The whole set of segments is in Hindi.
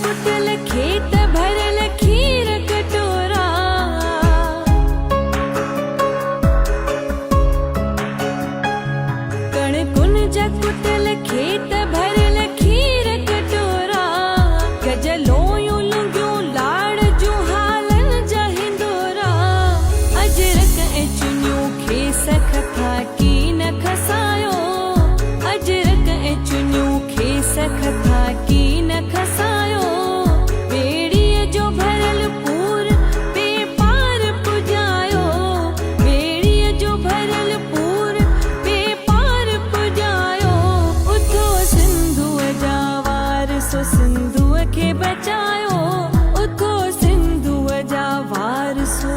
कुटल खेत भरल खीर कटोरा, कण कुंज कुटल खेत भरल खीर कटोरा, गजलोयूं लुंगियूं लाड़ जूं हालन जा हिंदोरा, अजरक ऐं चुनियूं खेस खथा की न खसायो, अजरक ऐं चुनियूं खेस खथा की न खसायो, बेड़ीअ जो भरल पूर पे पार पुॼायो, बेड़ीअ जो भरल पूर पे पार पुॼायो, उथो सिंधूअ जा वारसो सिंधूअ खे बचायो, उथो सिंधूअ जा वारसो।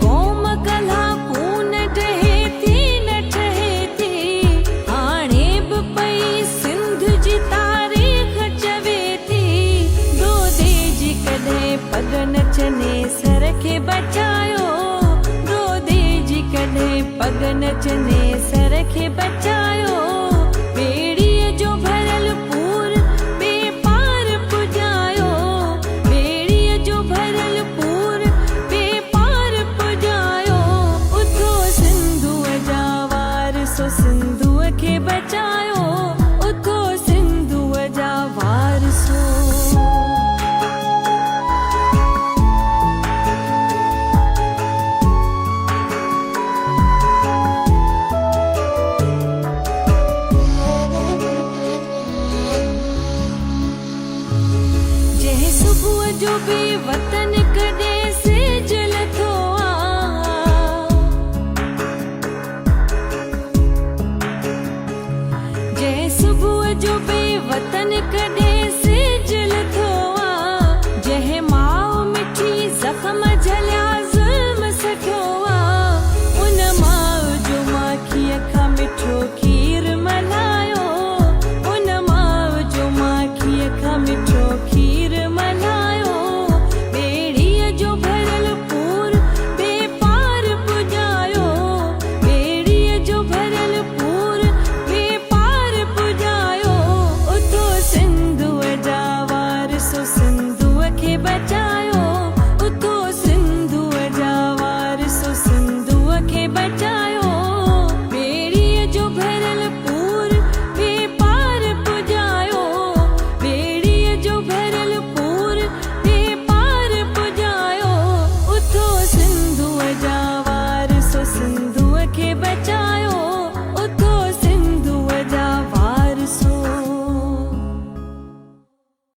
कौम कल्हा कून डहे थी न ठहे थी, हाणे बि पई सिंध जी तारीख़ चवे थी, दोदे जी कॾहिं पग न चने सर खे बचायो, दोदे जी कॾहिं पग न चने सर खे बचायो, बेड़ीअ जो भरल पूर पे पार पुॼायो, बेड़ीअ जो भरल पूर पे पार पुॼायो, उथो सिंधूअ जा वारसो सिंधूअ खे बचायो, उथो सिंधूअ जा वारसो। जंहिं सुबुह जो बि वतन कॾहिं सिज लथो आ, जंहिं सुबुह जो बि वतन कॾहिं सिज लथो आ, जंहिं माउ मिठी ज़ख़्म झलिया ज़ुल्म सठो आ, उन माउ जो माखीअ खां मिठो खीर मल्हायो, उन माउ जो माखीअ खां मिठो खीर मल्हायो, बेड़ीअ जो भरल पूर पे पार पुॼायो, बेड़ीअ जो भरल पूर पे पार पुॼायो, उथो सिंधूअ जा वारसो सिंधूअ खे बचायो, उथो सिंधूअ जा वारसो सिंधूअ खे बचायो, बेड़ीअ जो भरल पूर पे पार पुॼायो, बेड़ीअ जो भरल पूर पे पार पुॼायो, उथो सिंधूअ जा वारसो सिंधूअ खे बचायो।